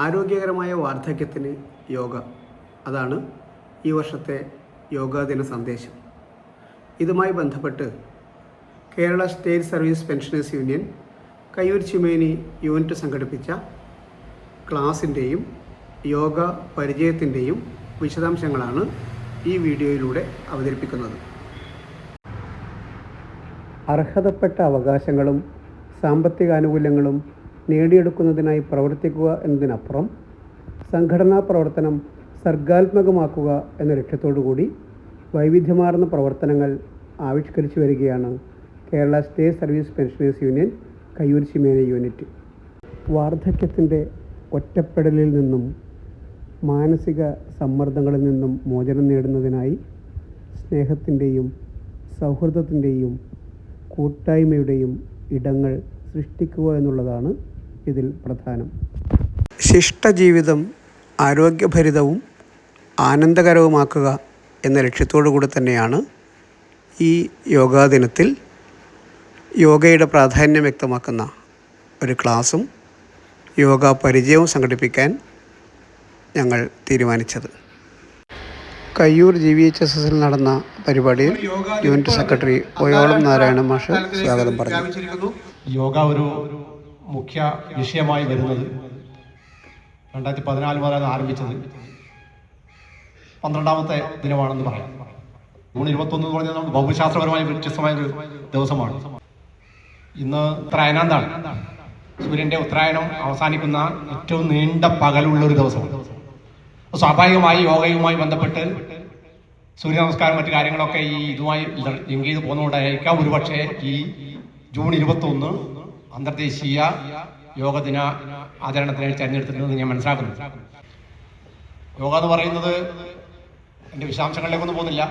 ആരോഗ്യകരമായ വാർദ്ധക്യത്തിന് യോഗ, അതാണ് ഈ വർഷത്തെ യോഗാ ദിന സന്ദേശം. ഇതുമായി ബന്ധപ്പെട്ട് Kerala state service pensioners union Kayyur Cheemeni unit സംഘടിപ്പിച്ച ക്ലാസിൻ്റെയും യോഗ പരിചയത്തിൻ്റെയും വിശദാംശങ്ങളാണ് ഈ വീഡിയോയിലൂടെ അവതരിപ്പിക്കുന്നത്. അർഹതപ്പെട്ട അവകാശങ്ങളും സാമ്പത്തികാനുകൂല്യങ്ങളും നേടിയെടുക്കുന്നതിനായി പ്രവർത്തിക്കുക എന്നതിനപ്പുറം സംഘടനാ പ്രവർത്തനം സർഗാത്മകമാക്കുക എന്ന ലക്ഷ്യത്തോടുകൂടി വൈവിധ്യമാർന്ന പ്രവർത്തനങ്ങൾ ആവിഷ്കരിച്ചു വരികയാണ് Kerala state service pensioners union Kayyur Cheemeni unit. വാർദ്ധക്യത്തിൻ്റെ ഒറ്റപ്പെടലിൽ നിന്നും മാനസിക സമ്മർദ്ദങ്ങളിൽ നിന്നും മോചനം നേടുന്നതിനായി സ്നേഹത്തിൻ്റെയും സൗഹൃദത്തിൻ്റെയും കൂട്ടായ്മയുടെയും ഇടങ്ങൾ സൃഷ്ടിക്കുക എന്നുള്ളതാണ് ഇതിൽ പ്രധാനം. ശിഷ്ടജീവിതം ആരോഗ്യഭരിതവും ആനന്ദകരവുമാക്കുക എന്ന ലക്ഷ്യത്തോടു കൂടി തന്നെയാണ് ഈ യോഗാ ദിനത്തിൽ യോഗയുടെ പ്രാധാന്യം വ്യക്തമാക്കുന്ന ഒരു ക്ലാസും യോഗ പരിചയവും സംഘടിപ്പിക്കാൻ ഞങ്ങൾ തീരുമാനിച്ചത്. കയ്യൂർ GVHSSൽ നടന്ന പരിപാടിയിൽ യൂണിറ്റ് സെക്രട്ടറി ഒയോളം നാരായണ മാഷ് സ്വാഗതം പറഞ്ഞു. യോഗ ഒരു മുഖ്യ വിഷയമായി വരുന്നത് 2014 മുതലാണ് ആരംഭിച്ചത്. 12ാമത്തെ ദിനമാണെന്ന് പറയാം. ജൂൺ 21 എന്ന് പറഞ്ഞാൽ നമ്മൾ ഭൗമശാസ്ത്രപരമായി വ്യത്യസ്തമായ ഒരു ദിവസമാണ്. ഇന്ന് ഉത്തരായനാന്താണ്. സൂര്യൻ്റെ ഉത്തരായനം അവസാനിക്കുന്ന ഏറ്റവും നീണ്ട പകലുള്ള ഒരു ദിവസമാണ്. സ്വാഭാവികമായി യോഗയുമായി ബന്ധപ്പെട്ട് സൂര്യ നമസ്കാരം മറ്റു കാര്യങ്ങളൊക്കെ ഇതുമായി ലിങ്ക് ചെയ്ത് പോകുന്നതുകൊണ്ടായിരിക്കാം ഒരുപക്ഷെ ഈ ജൂൺ 21 അന്തർദേശീയ യോഗ ദിന ആചരണത്തിനായി തിരഞ്ഞെടുത്തിട്ടുണ്ടെന്ന് ഞാൻ മനസ്സിലാക്കുന്നു. യോഗ എന്ന് പറയുന്നത് എൻ്റെ വിശദാംശങ്ങളിലേക്കൊന്നും പോകുന്നില്ല,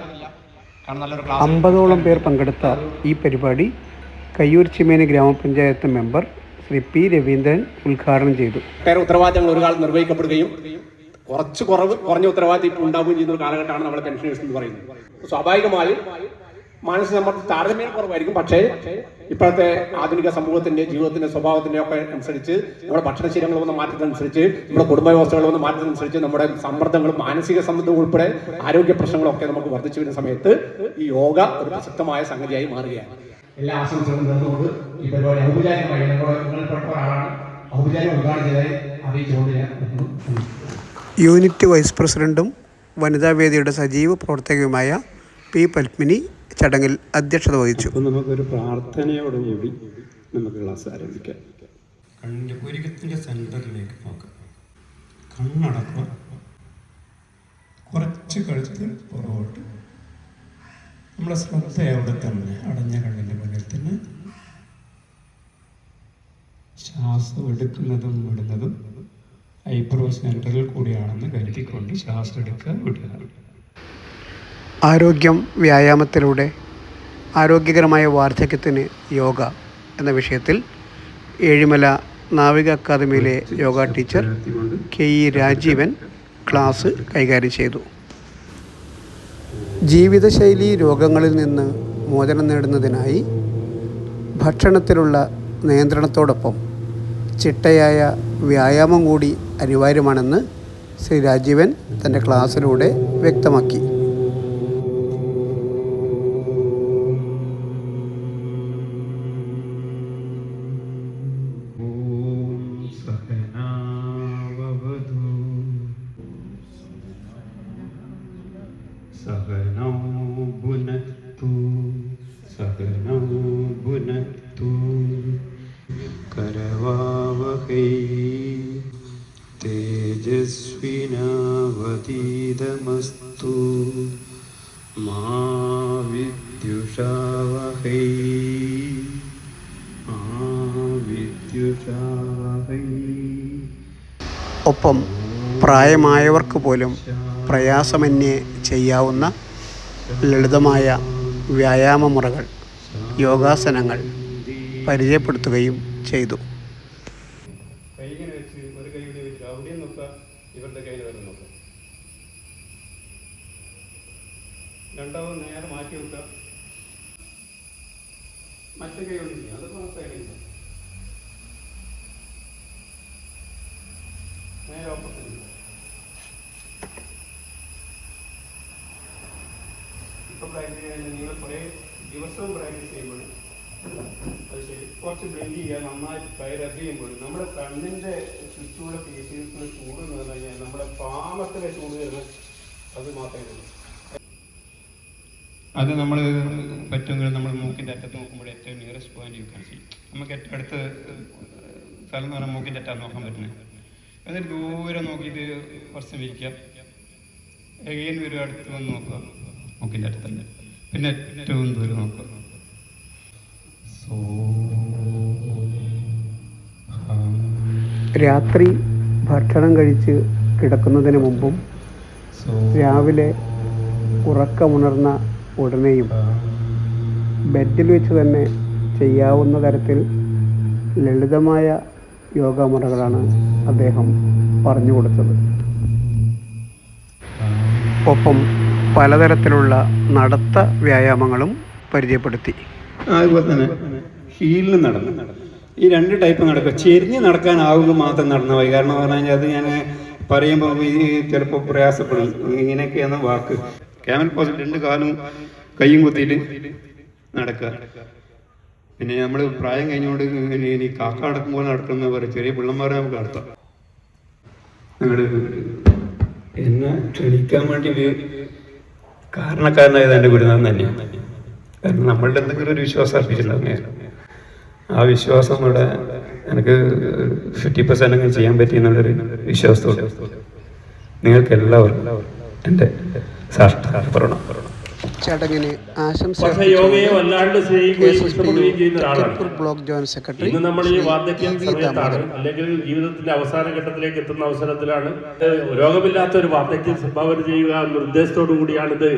കാരണം നല്ലൊരു ക്ലാസ്. 50ഓളം പേർ പങ്കെടുത്ത ഈ പരിപാടി കയ്യൂർ ചിമേനി ഗ്രാമപഞ്ചായത്ത് മെമ്പർ ശ്രീ P. രവീന്ദ്രൻ ഉദ്ഘാടനം ചെയ്തു. ഉത്തരവാദിത്തങ്ങൾ ഒരു കാലം നിർവഹിക്കപ്പെടുകയും കുറഞ്ഞ ഉത്തരവാദിത്തം ഉണ്ടാവുകയും ചെയ്യുന്ന ഒരു കാലഘട്ടമാണ് നമ്മുടെ പെൻഷനേഴ്സ് എന്ന് പറയുന്നത്. സ്വാഭാവികമായും മാനസിക സമ്മർദ്ദം താരതമ്യേന കുറവായിരിക്കും. പക്ഷേ ഇപ്പോഴത്തെ ആധുനിക സമൂഹത്തിന്റെ ജീവിതത്തിന്റെ സ്വഭാവത്തിന്റെ ഒക്കെ അനുസരിച്ച് നമ്മുടെ ഭക്ഷണശീലങ്ങൾ വന്ന മാറ്റത്തിനനുസരിച്ച് നമ്മുടെ കുടുംബ വ്യവസ്ഥകൾ വന്ന മാറ്റത്തിനനുസരിച്ച് നമ്മുടെ സമ്മർദ്ദങ്ങളും മാനസിക സമ്മർദ്ദവും ഉൾപ്പെടെ ആരോഗ്യ പ്രശ്നങ്ങളൊക്കെ നമുക്ക് വർദ്ധിച്ചു വരുന്ന സമയത്ത് ഈ യോഗ ഒരു പ്രസക്തമായ സംഗതിയായി മാറുകയാണ്. എല്ലാ ആശംസകളും നേർന്നുകൊണ്ട് ഈ പരിപാടി ഔപചാരികമായി ഔപചാരിക ഉദ്ഘാടനം ചെയ്തതായി അറിയിച്ചുകൊണ്ട് ഞാൻ യൂണിറ്റ് വൈസ് പ്രസിഡന്റും വനിതാവേദിയുടെ സജീവ പ്രവർത്തകയുമായ P. പത്മിനി ചടങ്ങിൽ അധ്യക്ഷത വഹിച്ചു. നമുക്കൊരു പ്രാർത്ഥനയോടുകൂടി നമുക്ക് ക്ലാസ് ആരംഭിക്കാം. കണ്ണിൻ്റെ പുരികത്തിൻ്റെ സെൻറ്ററിലേക്ക് നോക്കാം. കണ്ണടക്കുക. കുറച്ച് കഴുത്ത് പുറകോട്ട്. നമ്മുടെ ശ്രദ്ധ അവിടെ തന്നെ, അടഞ്ഞ കണ്ണിൻ്റെ മുന്നിൽ തന്നെ. ശ്വാസം എടുക്കുന്നതും വിടുന്നതും ഐബ്രോ സെൻറ്ററിൽ കൂടിയാണെന്ന് കരുതിക്കൊണ്ട് ശ്വാസം എടുക്കുക, വിടുക. ആരോഗ്യം വ്യായാമത്തിലൂടെ ആരോഗ്യകരമായ വാർദ്ധക്യത്തിന് യോഗ എന്ന വിഷയത്തിൽ ഏഴിമല നാവിക അക്കാദമിയിലെ yoga teacher KE Rajeevan class കൈകാര്യം ചെയ്തു. ജീവിതശൈലി രോഗങ്ങളിൽ നിന്ന് മോചനം നേടുന്നതിനായി ഭക്ഷണത്തിലുള്ള നിയന്ത്രണത്തോടൊപ്പം ചിട്ടയായ വ്യായാമം കൂടി അനിവാര്യമാണെന്ന് ശ്രീ രാജീവൻ തൻ്റെ ക്ലാസ്സിലൂടെ വ്യക്തമാക്കി. സഹനൗ ഭുനക്തു സഹനൗ ഭുനക്തു കരവാവഹൈ തേജസ്വിനാവതീതമസ്തു മാ വിദ്യുഷാവഹൈ ഒപ്പം പ്രായമായവർക്ക് പോലും പ്രയാസമന്യേ ചെയ്യാവുന്ന ലളിതമായ വ്യായാമമുറകൾ, യോഗാസനങ്ങൾ പരിചയപ്പെടുത്തുകയും ചെയ്തു. രണ്ടാമത് നേരെ മാറ്റി വെക്കുക. മറ്റേ കൈ കൊണ്ട് അത് പുറത്തേക്ക് നേരെ ഓപ്പോസിറ്റ്. ഇപ്പം പ്രാക്ടീസ് ചെയ്യുന്നത് നിങ്ങൾ കുറേ ദിവസവും പ്രാക്ടീസ് ചെയ്യുമ്പോൾ അത് ശരി കുറച്ച് ബ്ലെൻഡ് ചെയ്യുക. നന്നായി കൈ റബ് ചെയ്യുമ്പോൾ നമ്മുടെ കണ്ണിൻ്റെ ചുറ്റൂടെ പീസിൽ ചൂട് എന്ന് പറഞ്ഞു കഴിഞ്ഞാൽ നമ്മുടെ പാമത്തിലെ ചൂട് വരുന്നത് അത് മാത്രമേ ഉള്ളൂ. അത് നമ്മൾ പറ്റുമെങ്കിൽ നമ്മൾ മൂക്കിൻ്റെ അറ്റത്ത് നോക്കുമ്പോൾ ഏറ്റവും nearest point you can see. നമുക്ക് ഏറ്റവും അടുത്ത സ്ഥലം എന്ന് പറഞ്ഞാൽ മൂക്കിൻ്റെ അറ്റാൻ നോക്കാൻ പറ്റുന്നത്. എന്നിട്ട് ദൂരെ നോക്കിയിട്ട് കുറച്ച് വിരിക്കുക. എഗെയിൻ ഒരു അടുത്ത് വന്ന് നോക്കുക മൂക്കിൻ്റെ അടുത്തല്ല. പിന്നെ ഏറ്റവും ദൂരം നോക്കുക. രാത്രി ഭക്ഷണം കഴിച്ച് കിടക്കുന്നതിന് മുമ്പും രാവിലെ ഉറക്കമുണർന്ന ഉടനെയും ബെഡിൽ വെച്ച് തന്നെ ചെയ്യാവുന്ന തരത്തിൽ ലളിതമായ യോഗമുറകളാണ് അദ്ദേഹം പറഞ്ഞു കൊടുത്തത്. ഒപ്പം പലതരത്തിലുള്ള നടത്ത വ്യായാമങ്ങളും പരിചയപ്പെടുത്തി. അതുപോലെ തന്നെ ഹീലിൽ നടന്നു. ഈ 2 ടൈപ്പ് നടക്കുക. ചെരിഞ്ഞ് നടക്കാനാവുക മാത്രം നടന്ന പോയി. കാരണം പറഞ്ഞു കഴിഞ്ഞാൽ അത് ഞാൻ പറയുമ്പോൾ ചിലപ്പോൾ പ്രയാസപ്പെടും. ഇങ്ങനെയൊക്കെയാണ് വാക്ക്. ക്യാമൽ പോസ്റ്റ് 2 കാലും കൈയും കുത്തിയിട്ട് നടക്കുക. പിന്നെ നമ്മൾ പ്രായം കഴിഞ്ഞുകൊണ്ട് ഇനി കാക്ക നടക്കുമ്പോൾ നടക്കുന്ന പോലെ ചെറിയ പിള്ളന്മാരെ നമുക്ക് നടത്താം. നിങ്ങൾ എന്നെ ക്ഷണിക്കാൻ വേണ്ടി കാരണക്കാരനായത് എൻ്റെ ഗുരുനാഥൻ തന്നെയാണ്. കാരണം നമ്മളുടെ എന്തെങ്കിലും ഒരു വിശ്വാസം അർപ്പിച്ചിട്ടുണ്ടാകും. ആ വിശ്വാസം ഇവിടെ എനിക്ക് 50% അങ്ങനെ ചെയ്യാൻ പറ്റി എന്നുള്ളൊരു വിശ്വാസത്തോടെ നിങ്ങൾക്ക് എല്ലാവർക്കും എൻ്റെ സാഷ്ടാർപ്പണം. ചടങ്ങിന് പക്ഷേ യോഗയെ വല്ലാണ്ട് സ്നേഹിക്കുകയും ഇഷ്ടപ്പെടുകയും ചെയ്യുന്ന ഒരാളാണ്. ബ്ലോക്ക് ജോയിന്റ് സെക്രട്ടറി ഇന്ന് നമ്മൾ ഈ വാർദ്ധക്യ സമയത്താണ്, അല്ലെങ്കിൽ ജീവിതത്തിന്റെ അവസാന ഘട്ടത്തിലേക്ക് എത്തുന്ന അവസരത്തിലാണ് രോഗമില്ലാത്ത ഒരു വാർദ്ധക്യം സംഭാവന ചെയ്യുക എന്ന ഉദ്ദേശത്തോടു കൂടിയാണ് ഇത്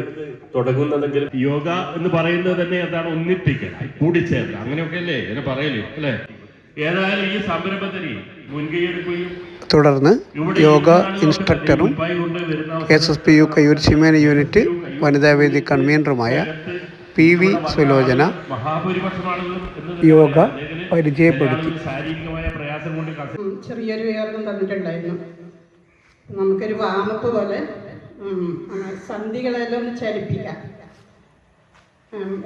തുടങ്ങുന്നതെങ്കിൽ യോഗ എന്ന് പറയുന്നത് തന്നെ എന്താണ്? ഒന്നിപ്പിക്കൽ, കൂടിച്ചേർക്കുക, അങ്ങനെയൊക്കെ അല്ലേ എന്നെ പറയലേ അല്ലേ? ഏതായാലും ഈ സംരംഭത്തിന് മുൻകൈയെടുക്കുകയും തുടർന്ന് യോഗ ഇൻസ്ട്രക്ടറും SSPU കയ്യൂർ ചീമേന യൂണിറ്റ് വനിതാവേദി കൺവീനറുമായ PV സുലോചന യോഗ പരിചയപ്പെടുത്തി. ചെറിയൊരു വേർന്നും തന്നിട്ടുണ്ടായിരുന്നു. നമുക്കൊരു വാമപ്പ് പോലെ സന്ധികളെല്ലാം ഒന്ന് ചലിപ്പിക്കാം.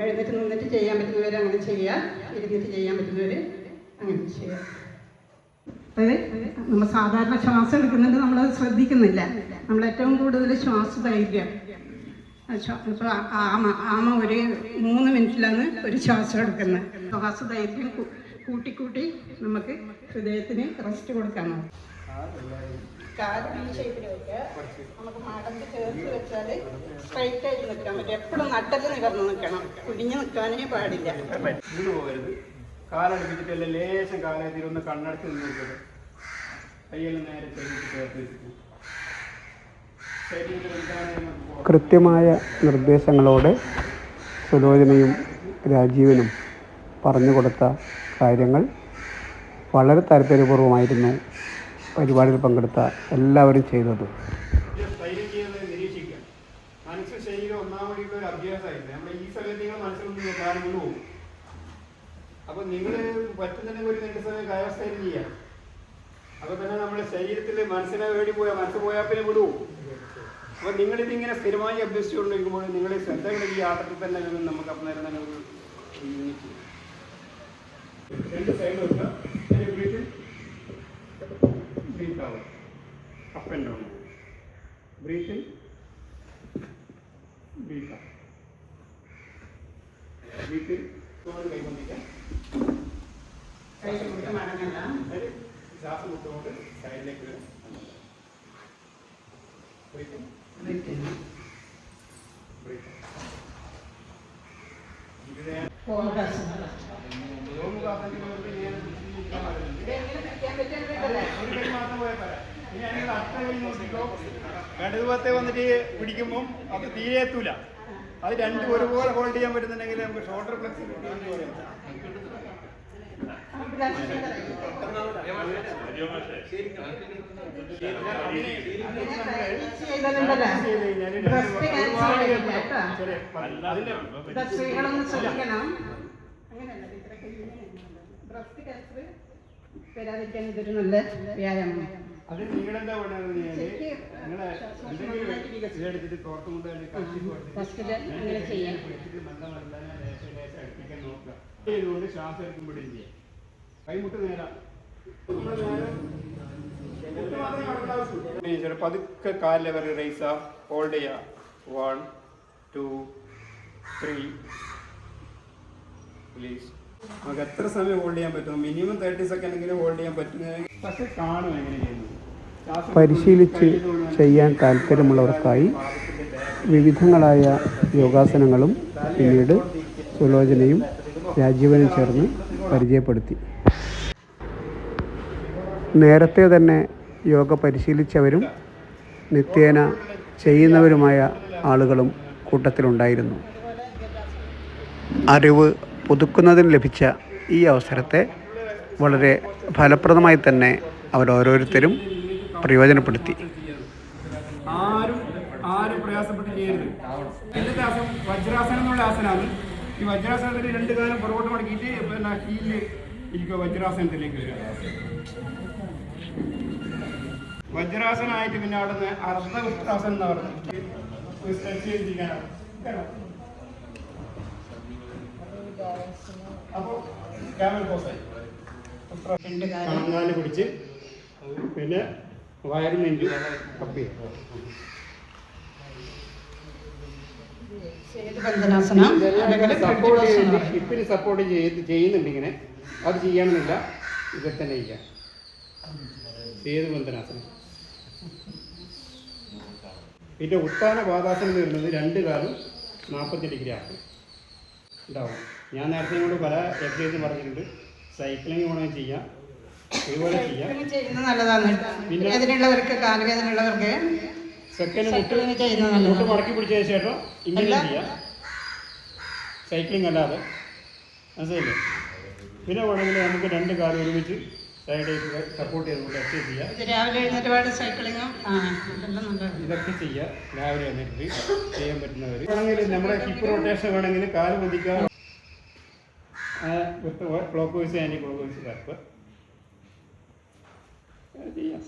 എഴുന്നേറ്റ് നിന്നിട്ട് ചെയ്യാൻ പറ്റുന്നവർ അങ്ങനെ ചെയ്യാം, ഇരുന്നിട്ട് ചെയ്യാൻ പറ്റുന്നവർ അങ്ങനെ ചെയ്യാം. നമ്മൾ സാധാരണ ശ്വാസം എടുക്കുന്നുണ്ട്, നമ്മളത് ശ്രദ്ധിക്കുന്നില്ല. നമ്മൾ ഏറ്റവും കൂടുതൽ ശ്വാസധൈര്യം. ഇപ്പോൾ ആമ ഒരു 3 മിനിറ്റിലാണ് ഒരു ശ്വാസം എടുക്കുന്നത്. ശ്വാസധൈര്യം കൂട്ടിക്കൂട്ടി നമുക്ക് ഹൃദയത്തിന് റെസ്റ്റ് കൊടുക്കണം. കാല് ഈ ഷേപ്പിൽ വയ്ക്കുക. നമുക്ക് മടമ്പ് ചേർത്ത് വെച്ചാൽ സ്ട്രൈറ്റ് ആയിട്ട് നിൽക്കാൻ പറ്റും. എപ്പോഴും നട്ടല് നിവർന്ന് നിൽക്കണം, കുനിഞ്ഞ് നിൽക്കാനേ പാടില്ല. പോകരുത്. കാലടുപ്പിച്ചിട്ടല്ല, ലേശം കാലത്തിലൊന്ന് കണ്ണടച്ച് നിന്നിട്ട് കയ്യെല്ലാം നേരെ ചേർത്ത് കൃത്യമായ നിർദ്ദേശങ്ങളോടെ സുലോചനയും രാജീവനും പറഞ്ഞു കൊടുത്ത കാര്യങ്ങൾ വളരെ താല്പര്യപൂർവ്വമായിരുന്നു പരിപാടിയിൽ പങ്കെടുത്ത എല്ലാവരും ചെയ്തത്. നിരീക്ഷിക്കുക. മനസ്സ് ശരീരം ഒന്നാമതിയുള്ള ഒരു അഭ്യാസമായിരുന്നു. നമ്മുടെ ഈ സമയത്ത് നിങ്ങൾ മനസ്സിലൊന്നും കാലം കൊണ്ടുപോകും. അപ്പോൾ നിങ്ങൾ പറ്റുന്നുണ്ടെങ്കിൽ ഒരു 2 സമയം കായാവസ്ഥയിൽ ചെയ്യാം. അപ്പോൾ തന്നെ നമ്മുടെ ശരീരത്തിൽ മനസ്സിനെ വേണ്ടി പോയാൽ മനസ്സ് പോയാൽ പിന്നെ വിടുവും. അപ്പോൾ നിങ്ങളിതിങ്ങനെ സ്ഥിരമായി അഭ്യസിച്ചുകൊണ്ടിരിക്കുമ്പോൾ നിങ്ങളുടെ ശ്രദ്ധകൾ ഈ ആട്ടത്തിൽ തന്നെ നമുക്ക് അന്നേരം തന്നെ ഒരു യൂണിറ്റ് 2 സൈഡ് വെക്കുക. Breathe out, up and down. Breathe in, breathe out. Breathe in, കൈകൊണ്ടിരിക്കാം. ശ്വാസം വിട്ടുകൊണ്ട് സൈഡിലേക്ക് വരും. Breathe in, breathe in, breathe out. ഇടതുഭാഗത്തെ വന്നിട്ട് പിടിക്കുമ്പം അത് തീരെ എത്തൂല. അത് 2 ഒരുപോലെ ഹോൾഡ് ചെയ്യാൻ പറ്റുന്നുണ്ടെങ്കിൽ നമുക്ക് ഷോൾഡർ ഫ്ലെക്സിബിലിറ്റി എന്ന് പറയാം. സ്ത്രീകളൊന്ന് ശ്രദ്ധിക്കണം. ബ്രസ്റ്റ് ക്യാൻസർ വരാതിരിക്കാൻ ഇതൊരു നല്ല വ്യായാമം. അത് നിങ്ങളെന്താ വേണ്ടതെന്ന് കഴിഞ്ഞാൽ നിങ്ങളെ എന്തെങ്കിലും ഇതെടുത്തിട്ട് തോർത്തും കൊണ്ട് പിടിച്ചിട്ട് നല്ല അടുപ്പിക്കാൻ നോക്കുക. ഇതുകൊണ്ട് ശ്വാസം എടുക്കുമ്പോഴും ചെയ്യാം. കൈമുട്ട് നേരാം. പതുക്കെ കാലിലെ വരെ റൈസ ഹോൾഡ് ചെയ്യുക. 1 2 3 പ്ലീസ്. നമുക്ക് എത്ര സമയം ഹോൾഡ് ചെയ്യാൻ പറ്റും? മിനിമം 30 സെക്കൻഡ് എങ്കിലും ഹോൾഡ് ചെയ്യാൻ പറ്റുന്നത് പക്ഷെ കാണും എങ്ങനെ ചെയ്യുന്നത്. പരിശീലിച്ച് ചെയ്യാൻ താല്പര്യമുള്ളവർക്കായി വിവിധങ്ങളായ യോഗാസനങ്ങളും പിന്നീട് സുലോചനയും രാജീവനും ചേർന്ന് പരിചയപ്പെടുത്തി. നേരത്തെ തന്നെ യോഗ പരിശീലിച്ചവരും നിത്യേന ചെയ്യുന്നവരുമായ ആളുകളും കൂട്ടത്തിലുണ്ടായിരുന്നു. അറിവ് പുതുക്കുന്നതിന് ലഭിച്ച ഈ അവസരത്തെ വളരെ ഫലപ്രദമായി തന്നെ അവരോരോരുത്തരും പ്രയോജനപ്പെടുത്തി. ആരും പ്രയാസപ്പെട്ട് ചെയ്യരുത്. ഇന്നത്തെ ആസനം വജ്രാസനം എന്നുള്ള ആസനമാണ്. ഈ വജ്രാസനത്തിൽ 2 കാലം പുറകോട്ട് മടക്കിയിട്ട് പിന്നെ ഹീലിൽ ഇരിക്കുക. വജ്രാസനത്തിലേക്ക് വരിക. വജ്രാസനമായിട്ട് പിന്നെ അവിടെ നിന്ന് അർദ്ധവൃത്താസനം എന്ന് പറഞ്ഞത് സ്ട്രെച്ച് ചെയ്തിരിക്കാനാണ്. അപ്പോൾ ക്യാമൽ പോസായി കണങ്കാല് പിടിച്ച് പിന്നെ വയറിന് വേണ്ടി കപ്പി ഹിപ്പിന് സപ്പോർട്ട് ചെയ്യുന്നുണ്ട്. ഇങ്ങനെ അത് ചെയ്യണമെന്നില്ല. ഇതൊക്കെ തന്നെ ചെയ്യാം. സേതുബന്ധനാസനം. പിന്നെ ഉത്താന പാദാസനം വരുന്നത് 2 കാലും 40 ഡിഗ്രി ആക്കും ഉണ്ടാവും. ഞാൻ നേരത്തെ കൂടെ പല എക്സസൈസും പറഞ്ഞിട്ടുണ്ട്. സൈക്ലിംഗ് വേണമെങ്കിൽ ചെയ്യാം, ഇതുപോലെ ചെയ്യാം. പിന്നെ സെക്കൻഡ് മുട്ട് മടക്കി പിടിച്ചതിന് ശേഷം ഇങ്ങനെ ചെയ്യാം. സൈക്ലിംഗ് അല്ലാതെ മനസ്സിലായില്ലേ? പിന്നെ വേണമെങ്കിൽ നമുക്ക് 2 കാലം ഒരുമിച്ച് സൈഡിലേക്ക് സപ്പോർട്ട് ചെയ്തുകൊണ്ട് എക്സസൈസ് ചെയ്യാം. ഇതൊക്കെ ചെയ്യാം. രാവിലെ വന്നിട്ട് ചെയ്യാൻ പറ്റുന്നവർ വേണമെങ്കിൽ നമ്മുടെ ഹിപ്പ് റൊട്ടേഷൻ വേണമെങ്കിൽ കാല് പൊന്തിക്കാം. Clockwise anticlockwise കറക്കുക ചെയ്യാം.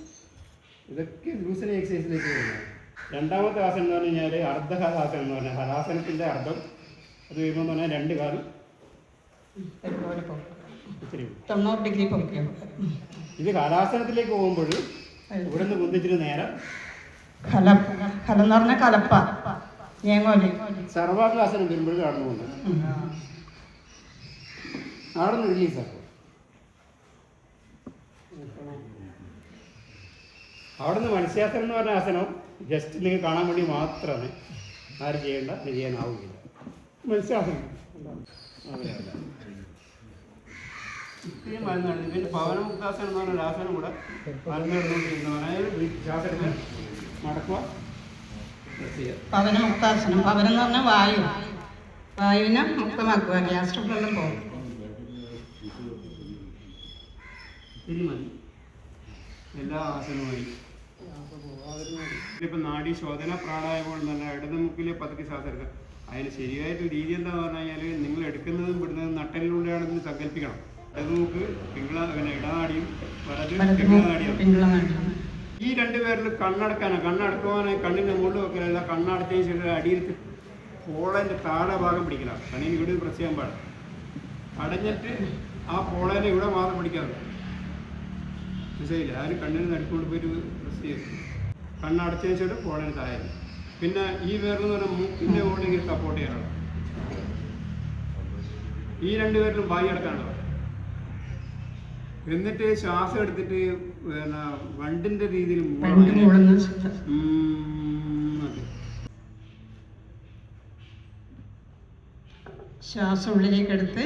ഇതൊക്കെ ലൂസിന് എക്സസൈസിലേക്ക് വരുന്നത്. രണ്ടാമത്തെ ആസനം എന്ന് പറഞ്ഞു കഴിഞ്ഞാൽ അർദ്ധഹലാസനം എന്ന് പറഞ്ഞാൽ ഹലാസനത്തിൻ്റെ അർദ്ധം അത് വരുമ്പോൾ എന്ന് പറഞ്ഞാൽ 2 കാലും ഇത്തിരി 90 ഡിഗ്രി പൊക്കുക. ഇത് ഹലാസനത്തിലേക്ക് പോകുമ്പോൾ ഇവിടെ നിന്ന് പൊന്തിച്ചിട്ട് നേരം കലം എന്ന് പറഞ്ഞാൽ കലപ്പ സർവാംഗാസനം വരുമ്പോൾ കടന്നു പോകുന്നത് അവിടെ നിന്ന് റിലീസാക്കും. അവിടെ നിന്ന് മത്സ്യാസനം എന്ന് പറഞ്ഞ ആസനം ജസ്റ്റ് നിങ്ങൾ കാണാൻ വേണ്ടി മാത്രമാണ്. ആരും ചെയ്യേണ്ട, ചെയ്യാനാവുകയില്ല. മത്സ്യാസനം ഇത്രയും മരുന്നാണ്. ഇതിൻ്റെ പവനമുക്താസനം എന്ന് പറഞ്ഞ ആസനം കൂടെ മരുന്നുകൊണ്ടിരുന്നവനായ ശ്വാസത്തിന് മടക്കുക. പവനമുക്താസനം. പവനം എന്ന് പറഞ്ഞാൽ വായുവിനെ മുക്തമാക്കുക. ഗ്യാസ് ട്രബിളെല്ലാം പോകും. ഇനി മതി എല്ലാ ആസനവുമായി. ഇപ്പം നാഡി ശോധന പ്രാണായാമം തന്നെ ഇടത് മുക്കിലെ പതുക്കെ ശ്വാസം എടുക്കുക. അതിന് ശരിയായിട്ട് രീതി എന്താണെന്ന് പറഞ്ഞു കഴിഞ്ഞാൽ നിങ്ങൾ എടുക്കുന്നതും വിടുന്നതും നട്ടലിലൂടെയാണെന്ന് സങ്കല്പിക്കണം. ഇടത് മുക്ക് ഇടനാടിയും വലത് പിങ്ങളനാടിയും. ഈ 2 പേരിൽ കണ്ണടക്കാനാണ്. കണ്ണടക്കുവാനായി കണ്ണിൻ്റെ മുകളിൽ വെക്കലല്ല. കണ്ണടച്ചതിന് ശേഷം അടിയിൽ പോളേൻ്റെ താഴെ ഭാഗം പിടിക്കണം. കണ്ണിന് ഇവിടെ പ്രസ് ചെയ്യാൻ പാടില്ല. അടഞ്ഞിട്ട് ആ പോളേനെ ഇവിടെ മാത്രം പിടിക്കാതെ മനസ്സിലായില്ല. ആരും കണ്ണിന് നടുക്കൊണ്ട് പോയിട്ട് പ്രസ് ചെയ്തു. കണ്ണടച്ചതിന് ശേഷം പോളേന് താഴെ. പിന്നെ ഈ പേരെന്ന് പറഞ്ഞാൽ മൂക്കിൻ്റെ മുകളിൽ ഇങ്ങനെ സപ്പോർട്ട് ചെയ്യാനുള്ള. ഈ 2 പേരിലും ബായി അടക്കാനുള്ളത്. എന്നിട്ട് ശ്വാസം എടുത്തിട്ട് പിന്നെ വണ്ടിൻ്റെ രീതിയിൽ ശ്വാസം ഉള്ളിലേക്ക് എടുത്ത്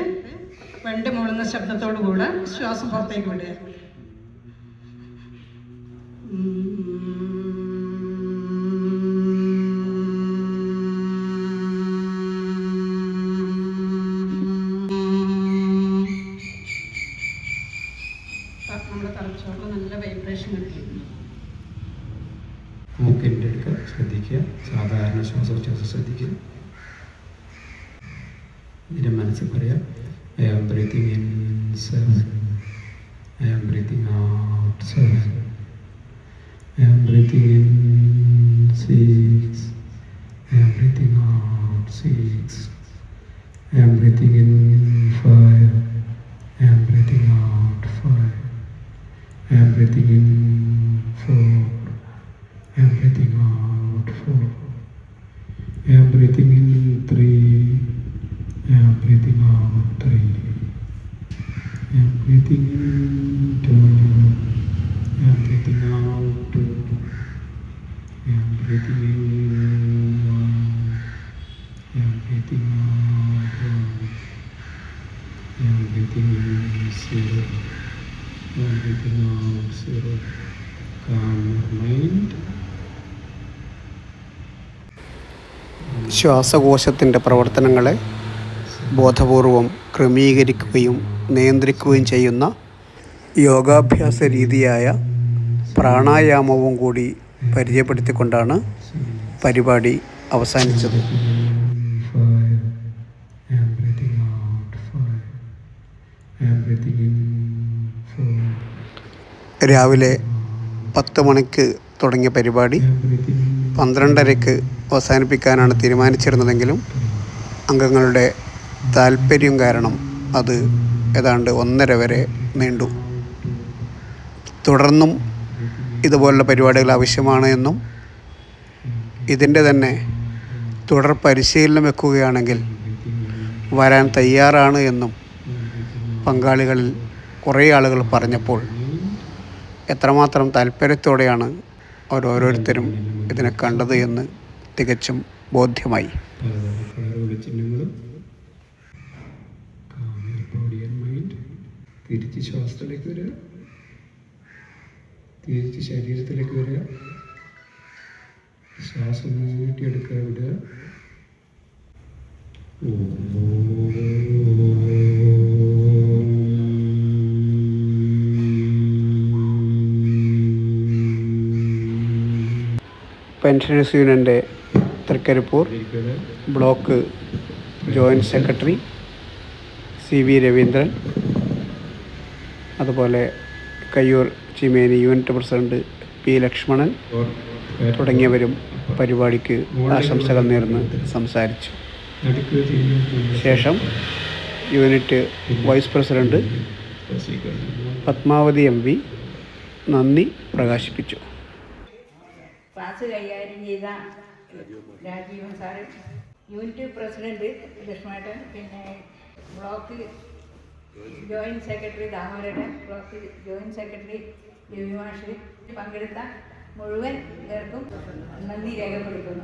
വണ്ടി മൂളുന്ന ശബ്ദത്തോടു കൂടെ ശ്വാസം പുറത്തേക്ക് വിടുക. നമ്മുടെ തലച്ചോറിൽ നല്ല വൈബ്രേഷൻ കിട്ടും. മൂക്കിൻ്റെ അടുക്ക ശ്രദ്ധിക്കുക. സാധാരണ ശ്വാസോച്ഛ്വാസം ശ്രദ്ധിക്കുക. ഇതിൻ്റെ മനസ്സിൽ പറയാം, I am breathing in self, I am breathing out self, I'm breathing in 6. I'm breathing out 6. I'm breathing in 5. I'm breathing out 5. I'm breathing in 4. I'm breathing out 4. I'm breathing in 3. I'm breathing out 3. I'm breathing in 2. I'm breathing out 2. I'm breathing in 1. I'm breathing out 1. I'm breathing in 0. I'm breathing out 0. Calm your mind. ശ്വാസകോശത്തിൻ്റെ പ്രവർത്തനങ്ങളെ ബോധപൂർവം ക്രമീകരിക്കുകയും നിയന്ത്രിക്കുകയും ചെയ്യുന്ന യോഗാഭ്യാസ രീതിയായ പ്രാണായാമവും കൂടി പരിചയപ്പെടുത്തിക്കൊണ്ടാണ് പരിപാടി അവസാനിച്ചത്. 5. I'm breathing out 5. I'm breathing in 4. രാവിലെ 10 മണിക്ക് തുടങ്ങിയ പരിപാടി 12:30 അവസാനിപ്പിക്കാനാണ് തീരുമാനിച്ചിരുന്നതെങ്കിലും അംഗങ്ങളുടെ താല്പര്യം കാരണം അത് ഏതാണ്ട് 1:30 വരെ നീണ്ടു. തുടർന്നും ഇതുപോലുള്ള പരിപാടികൾ ആവശ്യമാണ് എന്നും ഇതിൻ്റെ തന്നെ തുടർ പരിശീലനം വെക്കുകയാണെങ്കിൽ വരാൻ തയ്യാറാണ് എന്നും പങ്കാളികളിൽ കുറേ ആളുകൾ പറഞ്ഞപ്പോൾ എത്രമാത്രം താല്പര്യത്തോടെയാണ് ഓരോരുത്തരും ഇതിനെ കണ്ടത് എന്ന് തികച്ചും ബോധ്യമായി. ചിഹ്നങ്ങളും ബോഡി ആൻഡ് മൈൻഡ് തിരിച്ച് ശ്വാസത്തിലേക്ക് വരിക, തിരിച്ച് ശരീരത്തിലേക്ക് വരിക, ശ്വാസം നീട്ടിയെടുക്കുക, വിടുക. പെൻഷനേഴ്സ് യൂണിയൻ്റെ Thrikaripur block joint secretary CV Raveendran, അതുപോലെ Kayyur Cheemeni unit president P Lakshmanan തുടങ്ങിയവരും പരിപാടിക്ക് ആശംസകൾ നേർന്ന് സംസാരിച്ചു. ശേഷം unit vice president Padmavathi MV നന്ദി പ്രകാശിപ്പിച്ചു. ക്ലാസ് കൈകാര്യം ചെയ്ത രാജീവൻ സാറ്, യൂണിറ്റ് പ്രസിഡന്റ് ലക്ഷ്മേട്ടൻ, പിന്നെ block joint secretary Damodaran, block joint secretary Ravi മാഷ്, പങ്കെടുത്ത മുഴുവൻ പേർക്കും നന്ദി രേഖപ്പെടുത്തുന്നു.